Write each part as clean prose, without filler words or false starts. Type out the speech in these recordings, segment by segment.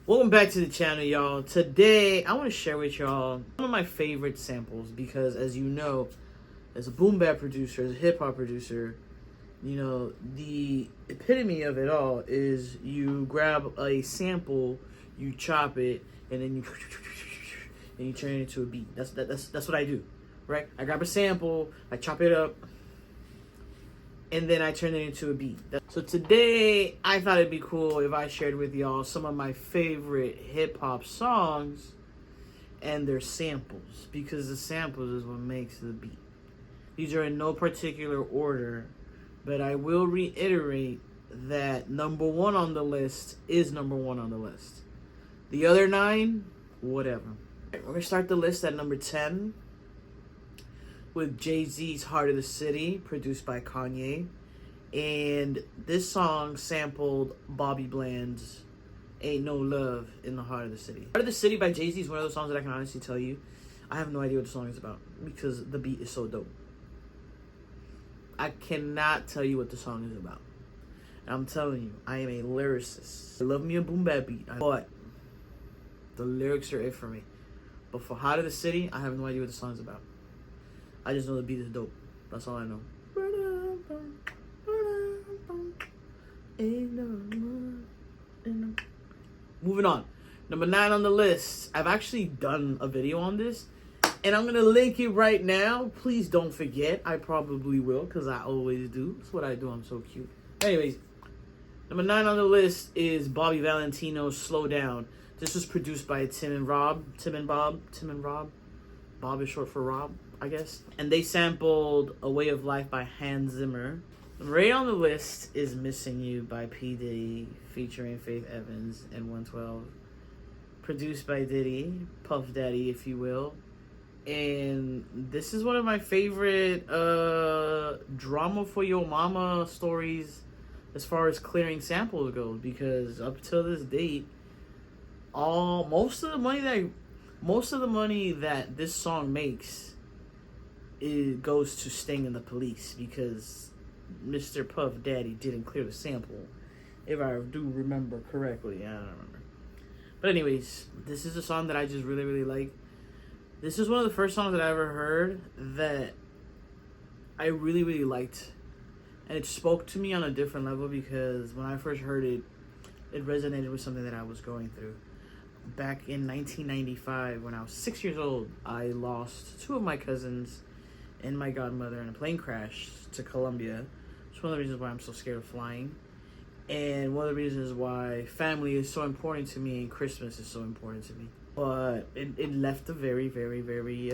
Welcome back to the channel, y'all. Today, I want to share with y'all some of my favorite samples because, as you know, as a boom bap producer, as a hip hop producer, you know, the epitome of it all is you grab a sample, you chop it, and then you turn it into a beat. That's what I do, right? I grab a sample, I chop it up, and then I turn it into a beat. So today, I thought it'd be cool if I shared with y'all some of my favorite hip-hop songs and their samples, because the samples is what makes the beat. These are in no particular order, but I will reiterate that number one on the list is number one on the list. The other 9, whatever. We're going to start the list at number 10 with Jay-Z's Heart of the City, produced by Kanye. And this song sampled Bobby Bland's Ain't No Love in the Heart of the City. Heart of the City by Jay-Z is one of those songs that I can honestly tell you, I have no idea what the song is about because the beat is so dope. I cannot tell you what the song is about. And I'm telling you, I am a lyricist. I love me a boom bap beat, but the lyrics are it for me. But for Heart of the City, I have no idea what the song is about. I just know the beat is dope. That's all I know. Moving on. Number 9 on the list. I've actually done a video on this, and I'm going to link it right now. Please don't forget. I probably will, because I always do. That's what I do. I'm so cute. Anyways, number 9 on the list is Bobby Valentino's Slow Down. This was produced by Tim and Rob. Bob is short for Rob, I guess. And they sampled A Way of Life by Hans Zimmer. Right on the list is Missing You by P. Diddy, featuring Faith Evans and 112. Produced by Diddy, Puff Daddy, if you will. And this is one of my favorite drama for your mama stories as far as clearing samples goes, because up till this date, most of the money that this song makes, it goes to Sting and the Police, because Mr. Puff Daddy didn't clear the sample, if I do remember correctly. I don't remember. But anyways, this is a song that I just really, really like. This is one of the first songs that I ever heard that I really, really liked. And it spoke to me on a different level, because when I first heard it, it resonated with something that I was going through. Back in 1995, when I was 6 years old, I lost 2 of my cousins and my godmother in a plane crash to Colombia. It's one of the reasons why I'm so scared of flying. And one of the reasons why family is so important to me and Christmas is so important to me. But it left a very, very, very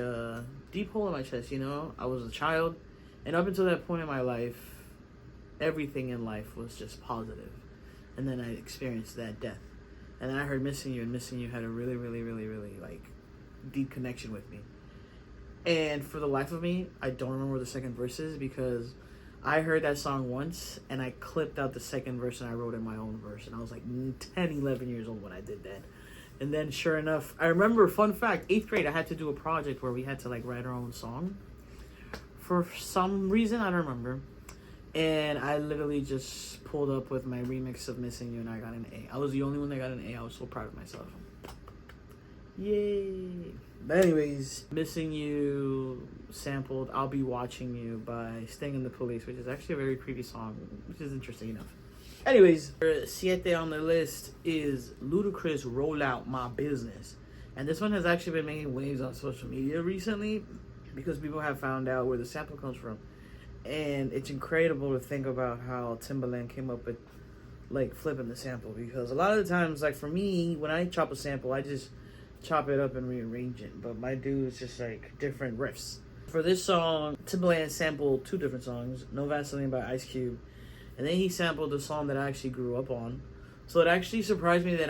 deep hole in my chest, you know? I was a child, and up until that point in my life, everything in life was just positive. And then I experienced that death. And then I heard Missing You, and Missing You had a really, really, really, really, like, deep connection with me. And for the life of me, I don't remember the second verse is, because I heard that song once, and I clipped out the second verse, and I wrote in my own verse. And I was like 10, 11 years old when I did that. And then, sure enough, I remember, fun fact, 8th grade, I had to do a project where we had to, like, write our own song. For some reason, I don't remember. And I literally just pulled up with my remix of Missing You, and I got an A. I was the only one that got an A. I was so proud of myself. Yay. But anyways, Missing You sampled I'll Be Watching You by Sting and the Police, which is actually a very creepy song, which is interesting enough. Anyways, 7 on the list is Ludacris' Roll Out My Business. And this one has actually been making waves on social media recently, because people have found out where the sample comes from. And it's incredible to think about how Timbaland came up with, like, flipping the sample, because a lot of the times, like, for me, when I chop a sample, I just chop it up and rearrange it. But my dude is just, like, different riffs. For this song, Timbaland sampled 2 different songs, No Vaseline by Ice Cube, and then he sampled the song that I actually grew up on. So it actually surprised me that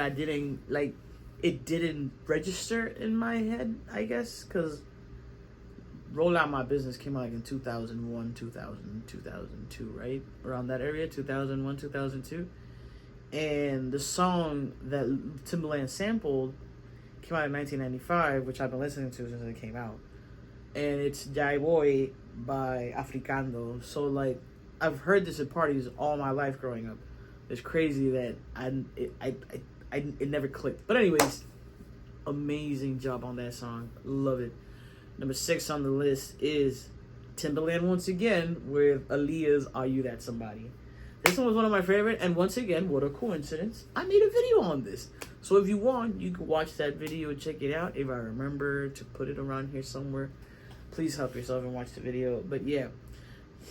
it didn't register in my head, I guess, because Roll Out My Business came out like in 2001, 2002, right? Around that area, 2001, 2002. And the song that Timbaland sampled came out in 1995, which I've been listening to since it came out. And it's Jai Boy by Africando. So, like, I've heard this at parties all my life growing up. It's crazy that it never clicked. But anyways, amazing job on that song. Love it. Number 6 on the list is Timbaland once again with Aaliyah's Are You That Somebody. This one was one of my favorite, and once again, what a coincidence, I made a video on this. So if you want, you can watch that video and check it out. If I remember to put it around here somewhere, please help yourself and watch the video. But yeah,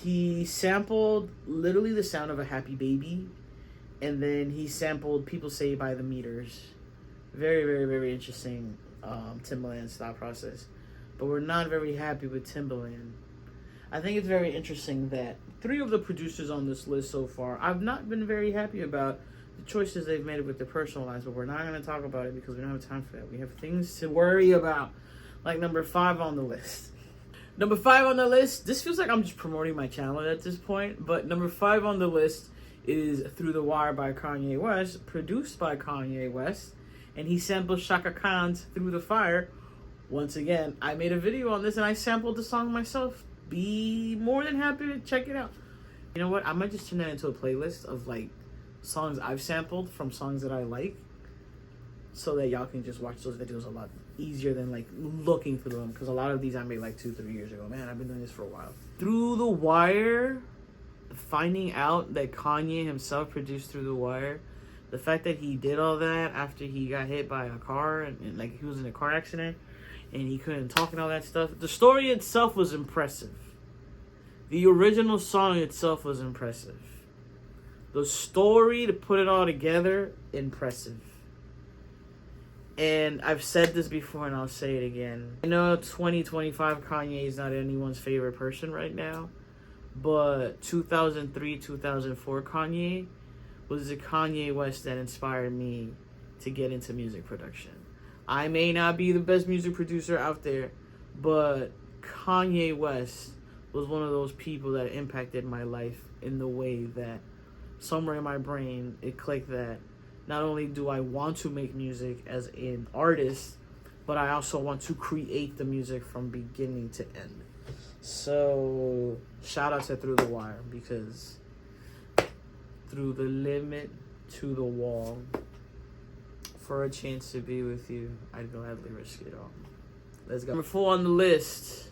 he sampled literally the sound of a happy baby, and then he sampled People Say by the Meters. Very, very, very interesting Timbaland's thought process. But we're not very happy with Timbaland. I think it's very interesting that 3 of the producers on this list so far, I've not been very happy about the choices they've made with their personal lives, but we're not going to talk about it because we don't have time for that. We have things to worry about, like number 5 on the list. Number 5 on the list, this feels like I'm just promoting my channel at this point, but number 5 on the list is Through the Wire by Kanye West, produced by Kanye West, and he sampled Shaka Khan's Through the Fire. Once again, I made a video on this and I sampled the song myself. Be more than happy to check it out. You know what? I might just turn that into a playlist of like songs I've sampled from songs that I like, so that y'all can just watch those videos a lot easier than like looking through them. Because a lot of these I made like 2-3 years ago. Man, I've been doing this for a while. Through the Wire, finding out that Kanye himself produced Through the Wire, the fact that he did all that after he got hit by a car and like he was in a car accident and he couldn't talk and all that stuff. The story itself was impressive. The original song itself was impressive. The story, to put it all together, impressive. And I've said this before and I'll say it again. I know 2025 Kanye is not anyone's favorite person right now, but 2003, 2004 Kanye was the Kanye West that inspired me to get into music production. I may not be the best music producer out there, but Kanye West was one of those people that impacted my life in the way that somewhere in my brain it clicked that not only do I want to make music as an artist, but I also want to create the music from beginning to end. So shout out to Through the Wire, because through the limit to the wall, for a chance to be with you, I'd gladly risk it all. Let's go. Number 4 on the list,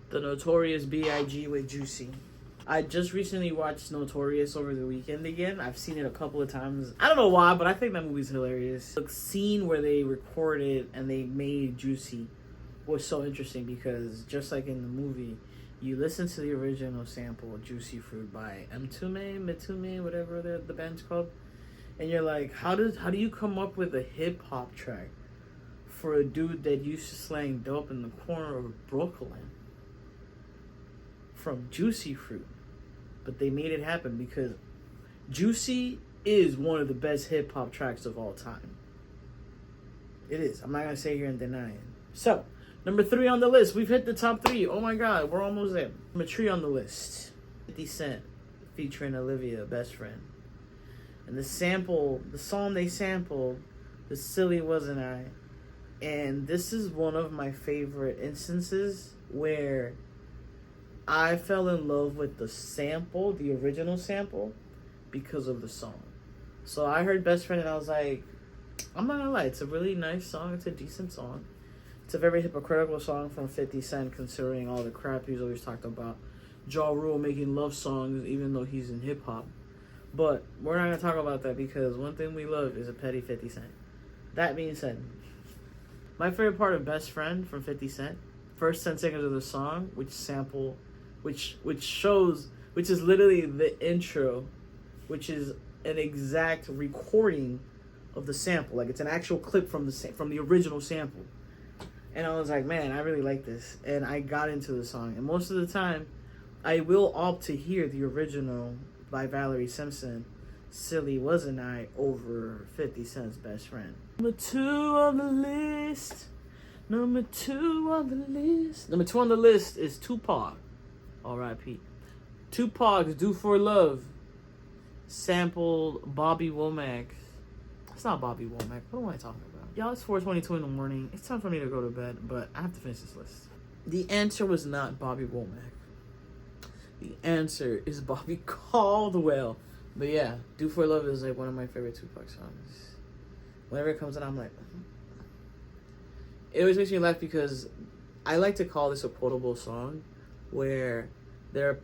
The Notorious B.I.G. with Juicy. I just recently watched Notorious over the weekend again. I've seen it a couple of times. I don't know why, but I think that movie's hilarious. The scene where they recorded and they made Juicy was so interesting because just like in the movie, you listen to the original sample, Juicy Fruit by Mitume, whatever the band's called. And you're like, how do you come up with a hip-hop track for a dude that used to slang dope in the corner of Brooklyn from Juicy Fruit? But they made it happen because Juicy is one of the best hip-hop tracks of all time. It is. I'm not going to sit here and deny it. So, number 3 on the list. We've hit the top 3. Oh my God, we're almost there. Number 3 on the list. 50 Cent featuring Olivia, Best Friend. And the song they sampled, The Silly Wasn't I. And this is one of my favorite instances where I fell in love with the sample, the original sample, because of the song. So I heard Best Friend and I was like, I'm not gonna lie, it's a really nice song. It's a decent song. It's a very hypocritical song from 50 Cent, considering all the crap he's always talked about. Ja Rule making love songs even though he's in hip-hop. But we're not going to talk about that because one thing we love is a petty 50 Cent. That being said, my favorite part of Best Friend from 50 Cent, first 10 seconds of the song, which is literally the intro, which is an exact recording of the sample. Like, it's an actual clip from the original sample. And I was like, man, I really like this. And I got into the song. And most of the time, I will opt to hear the original by Valerie Simpson, Silly Wasn't I, over 50 Cent's Best Friend. Number 2 on the list. Number 2 on the list is Tupac. R.I.P. Tupac's Do For Love sampled Bobby Womack. It's not Bobby Womack. What am I talking about? Y'all, it's 4:22 in the morning. It's time for me to go to bed, but I have to finish this list. The answer was not Bobby Womack. The answer is Bobby Caldwell. But yeah, Do For Love is like one of my favorite Tupac songs. Whenever it comes in, I'm like, it always makes me laugh because I like to call this a quotable song, where there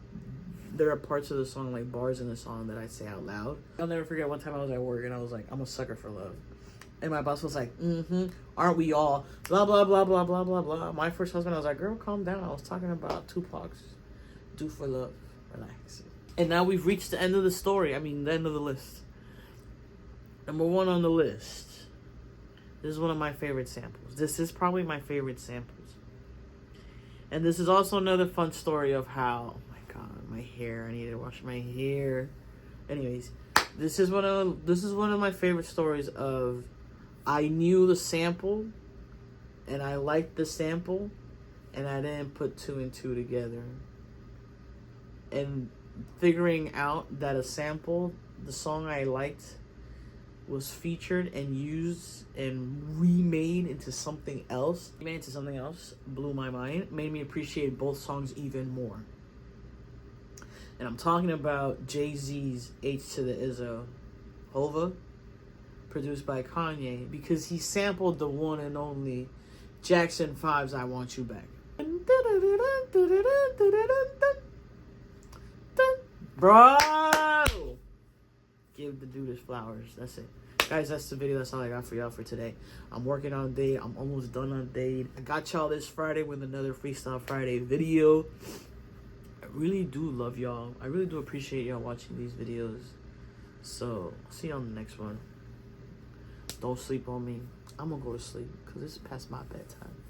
are parts of the song, like bars in the song, that I say out loud. I'll never forget one time I was at work and I was like, I'm a sucker for love. And my boss was like, aren't we all? Blah, blah, blah, blah, blah, blah, blah. My first husband, I was like, girl, calm down. I was talking about Tupac's Do for Love. Relax. And now we've reached the end of the story. I mean, the end of the list. Number 1 on the list. This is one of my favorite samples. This is probably my favorite samples. And this is also another fun story of how, oh my God, my hair. I need to wash my hair. Anyways, this is one of my favorite stories of, I knew the sample and I liked the sample and I didn't put 2 and 2 together. And figuring out that a sample, the song I liked, was featured and used and remade into something else. Blew my mind. Made me appreciate both songs even more. And I'm talking about Jay-Z's H to the Izzo, Hova, produced by Kanye, because he sampled the one and only Jackson 5's I Want You Back. Bro! Give the dude his flowers. That's it. Guys, that's the video. That's all I got for y'all for today. I'm working on Dade. I'm almost done on Dade. I got y'all this Friday with another Freestyle Friday video. I really do love y'all. I really do appreciate y'all watching these videos. So, see you on the next one. Don't sleep on me. I'm gonna go to sleep because it's past my bedtime.